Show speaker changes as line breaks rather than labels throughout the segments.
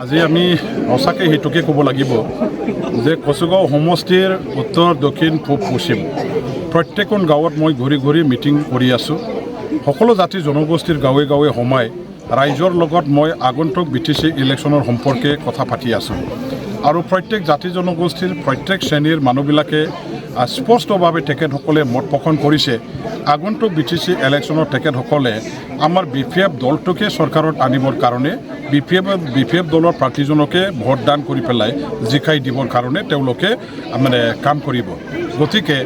আজি আমি সঁচাকৈ সেইটোকে ক'ব লাগিব যে কচুগাঁও সমষ্টিৰ উত্তৰ দক্ষিণ পূব পশ্চিম প্ৰত্যেকখন গাঁৱত মই ঘূৰি ঘূৰি মিটিং কৰি আছোঁ। সকলো জাতি জনগোষ্ঠীৰ গাঁৱে গাঁৱে সোমাই ৰাইজৰ লগত মই আগন্তুক BTC ইলেকশ্যনৰ সম্পৰ্কে কথা পাতি আছোঁ আৰু প্ৰত্যেক জাতি জনগোষ্ঠীৰ প্ৰত্যেক শ্ৰেণীৰ মানুহবিলাকে স্পষ্টভাৱে তেখেতসকলে মত পোষণ কৰিছে। আগন্তুক BTC ইলেকশ্যনত তেখেতসকলে আমাৰ BPF দলটোকে চৰকাৰত আনিবৰ কাৰণে BPF দলৰ প্ৰাৰ্থীজনকে ভোটদান কৰি পেলাই জিকাই দিবৰ কাৰণে তেওঁলোকে মানে কাম কৰিব। গতিকে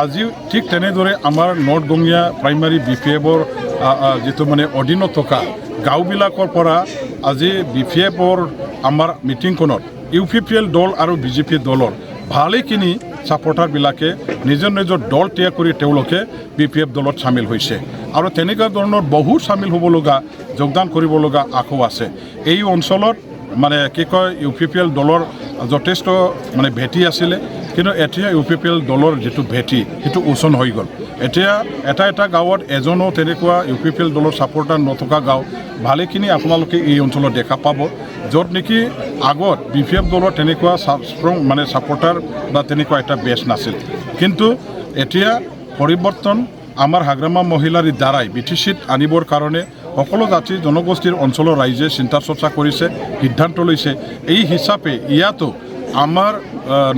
আজি ঠিক তেনেদৰে আমাৰ নৰ্থ গঙিয়া প্ৰাইমাৰী BPFৰ যিটো মানে অধীনত থকা গাঁওবিলাকৰ পৰা আজি BPFৰ আমাৰ মিটিংখনত UPPL দল আৰু BJP দলৰ ভালেখিনি ছাপৰ্টাৰবিলাকে নিজৰ নিজৰ দল ত্যাগ কৰি তেওঁলোকে BPF দলত চামিল হৈছে আৰু তেনেকুৱা ধৰণৰ বহুত চামিল হ'ব লগা যোগদান কৰিব লগা আশা আছে। এই অঞ্চলত মানে কি কয় UPPL দলৰ যথেষ্ট মানে ভেটি আছিলে, কিন্তু এতিয়া UPPL দলৰ যিটো ভেটি সেইটো ওচন হৈ গ'ল। এতিয়া এটা গাঁৱত এজনো তেনেকুৱা UPPL দলৰ ছাপৰ্টাৰ নথকা গাঁও ভালেখিনি আপোনালোকে এই অঞ্চলত দেখা পাব, য'ত নেকি আগত BPF দলৰ তেনেকুৱা ষ্ট্ৰং মানে ছাপৰ্টাৰ বা তেনেকুৱা এটা বেছ নাছিল। কিন্তু এতিয়া পৰিৱৰ্তন আমাৰ হাগ্ৰামা মহিলাৰ দ্বাৰাই BTCত আনিবৰ কাৰণে সকলো জাতি জনগোষ্ঠীৰ অঞ্চলৰ ৰাইজে চিন্তা চৰ্চা কৰিছে, সিদ্ধান্ত লৈছে। এই হিচাপে ইয়াতো আমাৰ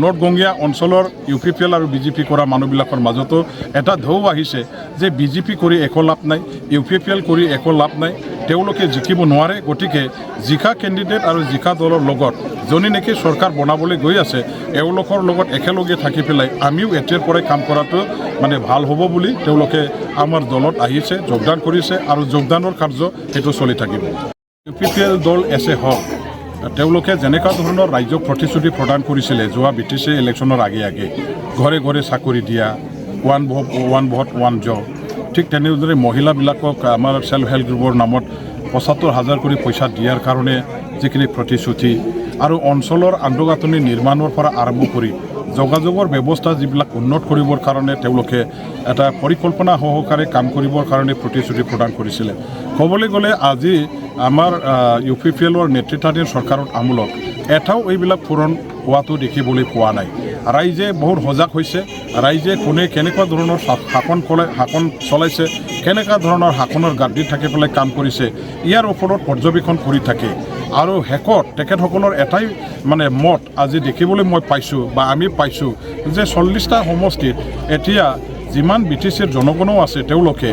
নৰ্থ গঙিয়া অঞ্চলৰ UPPL আৰু BJP কৰা মানুহবিলাকৰ মাজতো এটা ঢৌ আহিছে যে BJP কৰি একো লাভ নাই, UPPL কৰি একো লাভ নাই, তেওঁলোকে জিকিব নোৱাৰে। গতিকে জিকা কেণ্ডিডেট আৰু জিকা দলৰ লগত যোনে নেকি চৰকাৰ বনাবলৈ গৈ আছে এওঁলোকৰ লগত একেলগে থাকি পেলাই আমিও এতিয়াৰ পৰাই কাম কৰাটো মানে ভাল হ'ব বুলি তেওঁলোকে আমাৰ দলত আহিছে, যোগদান কৰিছে আৰু যোগদানৰ কাৰ্য সেইটো চলি থাকিব। UPPL দল এছে হওক তেওঁলোকে যেনেকুৱা ধৰণৰ ৰাজ্যক প্ৰতিশ্ৰুতি প্ৰদান কৰিছিলে যোৱা BTC ইলেকশ্যনৰ আগে ঘৰে ঘৰে চাকৰি দিয়া, ওৱান ভোট ওৱান জব, ঠিক তেনেদৰে মহিলাবিলাকক আমাৰ ছেল্ফ হেল্প গ্ৰুপৰ নামত ৭৫,০০০ কৰি পইচা দিয়াৰ কাৰণে যিখিনি প্ৰতিশ্ৰুতি আৰু অঞ্চলৰ আন্তঃগাঁথনি নিৰ্মাণৰ পৰা আৰম্ভ কৰি যোগাযোগৰ ব্যৱস্থা যিবিলাক উন্নত কৰিবৰ কাৰণে তেওঁলোকে এটা পৰিকল্পনা সহকাৰে কাম কৰিবৰ কাৰণে প্ৰতিশ্ৰুতি প্ৰদান কৰিছিলে। ক'বলৈ গ'লে আজি আমাৰ UPPLৰ নেতৃত্বাধীন চৰকাৰৰ আমোলত এটাও এইবিলাক পূৰণ হোৱাটো দেখিবলৈ পোৱা নাই। ৰাইজে বহুত সজাগ হৈছে, ৰাইজে কোনে কেনেকুৱা ধৰণৰ শাসন চলাইছে, কেনেকুৱা ধৰণৰ শাসনৰ গাদীত থাকি পেলাই কাম কৰিছে ইয়াৰ ওপৰত পৰ্যবেক্ষণ কৰি থাকে। আৰু শেষত তেখেতসকলৰ এটাই মানে মত আজি দেখিবলৈ মই পাইছোঁ বা আমি পাইছোঁ যে 40টা সমষ্টিত এতিয়া যিমান BTCৰ জনগণও আছে তেওঁলোকে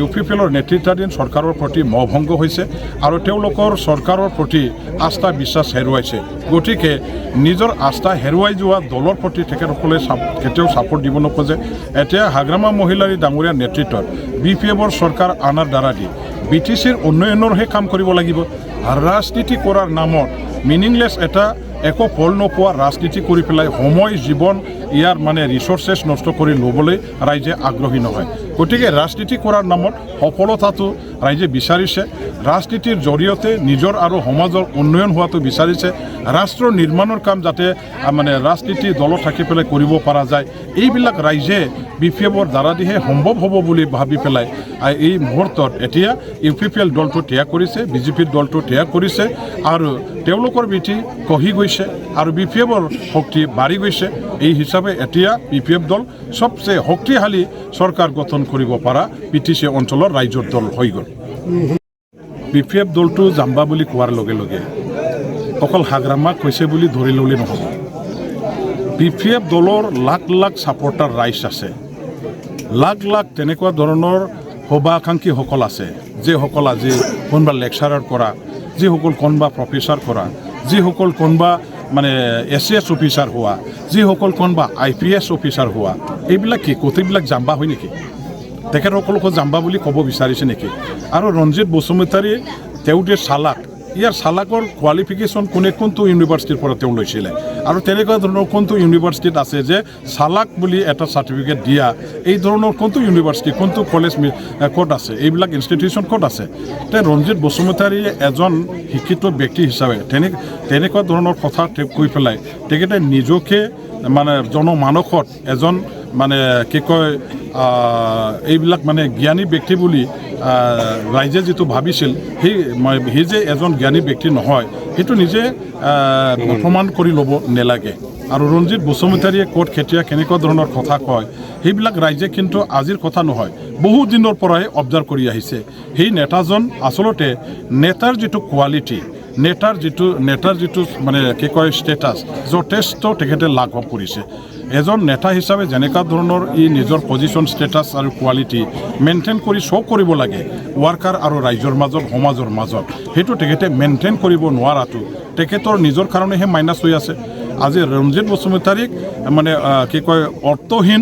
UPPLৰ নেতৃত্বাধীন চৰকাৰৰ প্ৰতি মহভংগ হৈছে আৰু তেওঁলোকৰ চৰকাৰৰ প্ৰতি আস্থা বিশ্বাস হেৰুৱাইছে। গতিকে নিজৰ আস্থা হেৰুৱাই যোৱা দলৰ প্ৰতি তেখেতসকলে কেতিয়াও ছাপৰ্ট দিব নোখোজে। এতিয়া হাগ্ৰামা মহিলাৰী ডাঙৰীয়া নেতৃত্বত BPFৰ চৰকাৰ আনাৰ দ্বাৰা দি BTCৰ উন্নয়নৰহে কাম কৰিব লাগিব। ৰাজনীতি কৰাৰ নামত মিনিংলেছ এটা একো ফল নোপোৱা ৰাজনীতি কৰি পেলাই সময় জীৱন ইয়াৰ মানে ৰিচোৰ্চেছ নষ্ট কৰি ল'বলৈ ৰাইজে আগ্ৰহী নহয়। গতিকে ৰাজনীতি কৰাৰ নামত সফলতাটো ৰাইজে বিচাৰিছে, ৰাজনীতিৰ জৰিয়তে নিজৰ আৰু সমাজৰ উন্নয়ন হোৱাটো বিচাৰিছে, ৰাষ্ট্ৰ নিৰ্মাণৰ কাম যাতে মানে ৰাজনীতি দলত থাকি পেলাই কৰিব পৰা যায় এইবিলাক ৰাইজে BPFৰ দ্বাৰা দিহে সম্ভৱ হ'ব বুলি ভাবি পেলাই এই মুহূৰ্তত এতিয়া UPPL দলটো ত্যাগ কৰিছে, BJP দলটো ত্যাগ কৰিছে আৰু তেওঁলোকৰ ভেটি কহি গৈছে আৰু BPFৰ শক্তি বাঢ়ি গৈছে। এই হিচাপে এতিয়া BPF দল সবচে শক্তিশালী চৰকাৰ গঠন কৰিব পৰা BTC অঞ্চলৰ ৰাইজৰ দল হৈ গ'ল। BPF দলটো জাম্বা বুলি কোৱাৰ লগে লগে অকল হাগ্ৰামাক কৈছে বুলি ধৰি ল'লে নহ'ব। BPF দলৰ লাখ লাখ ছাপৰ্টাৰ ৰাইজ আছে, লাখ লাখ তেনেকুৱা ধৰণৰ শুভাকাংক্ষীসকল আছে, যিসকল আজি কোনোবা লেকচাৰাৰ কৰা, যিসকল কোনোবা প্ৰফেচাৰ কৰা, যিসকল কোনোবা মানে ACS অফিচাৰ হোৱা, যিসকল কোনোবা IPS অফিচাৰ হোৱা, এইবিলাক কি গোটেইবিলাক জাম্বা হয় নেকি? তেখেতসকলকো জাম্বা বুলি ক'ব বিচাৰিছে নেকি? আৰু ৰঞ্জিত বসুমতাৰী তেওঁ যে চালাক, ইয়াৰ চালাকৰ কোৱালিফিকেশ্যন কোনে কোনটো ইউনিভাৰ্চিটিৰ পৰা তেওঁ লৈছিলে আৰু তেনেকুৱা ধৰণৰ কোনটো ইউনিভাৰ্চিটিত আছে যে চালাক বুলি এটা চাৰ্টিফিকেট দিয়া, এই ধৰণৰ কোনটো ইউনিভাৰ্চিটি কোনটো কলেজ ক'ত আছে, এইবিলাক ইনষ্টিটিউশ্যন ক'ত আছে? তে ৰঞ্জিত বসুমতাৰীয়ে এজন শিক্ষিত ব্যক্তি হিচাপে তেনেকুৱা ধৰণৰ কথা কৈ পেলাই তেখেতে নিজকে মানে জনমানসত এজন মানে কি কয় এইবিলাক মানে জ্ঞানী ব্যক্তি বুলি ৰাইজে যিটো ভাবিছিল সি যে এজন জ্ঞানী ব্যক্তি নহয় সেইটো নিজে প্ৰমাণ কৰি ল'ব নালাগে আৰু ৰঞ্জিত বসুমতাৰীয়ে ক'ত কেতিয়া কেনেকুৱা ধৰণৰ কথা কয় সেইবিলাক ৰাইজে কিন্তু আজিৰ কথা নহয় বহু দিনৰ পৰাই অবজাৰ্ভ কৰি আহিছে সেই নেতাজন আচলতে নেতাৰ যিটো কোৱালিটি নেতাৰ যিটো মানে কি কয় ষ্টেটাছ যথেষ্ট তেখেতে লাঘৱ কৰিছে এজন নেতা হিচাপে যেনেকুৱা ধৰণৰ নিজৰ পজিশ্যন ষ্টেটাছ আৰু কোৱালিটি মেইনটেইন কৰি শ্ব' কৰিব লাগে ৱাৰ্কাৰ আৰু ৰাইজৰ মাজত সমাজৰ মাজত সেইটো তেখেতে মেইনটেইন কৰিব নোৱাৰাটো তেখেতৰ নিজৰ কাৰণেহে মাইনাছ হৈ আছে আজি ৰঞ্জিত বসুমতাৰীক মানে কি কয় অৰ্থহীন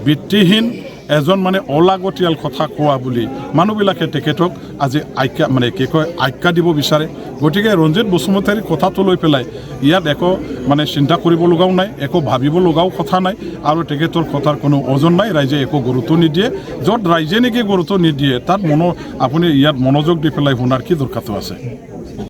ভিত্তিহীন এজন মানে অলাগতিয়াল কথা কোৱা বুলি মানুহবিলাকে তেখেতক আজি আজ্ঞা দিব বিচাৰে গতিকে ৰঞ্জিত বসুমতাৰীৰ কথাটো লৈ পেলাই ইয়াত একো মানে চিন্তা কৰিব লগাও নাই একো ভাবিব লগাও কথা নাই আৰু তেখেতৰ কথাৰ কোনো ওজন নাই ৰাইজে একো গুৰুত্ব নিদিয়ে য'ত ৰাইজে নেকি গুৰুত্ব নিদিয়ে তাত আপুনি ইয়াত মনোযোগ দি পেলাই শুনাৰ কি দৰকাৰটো আছে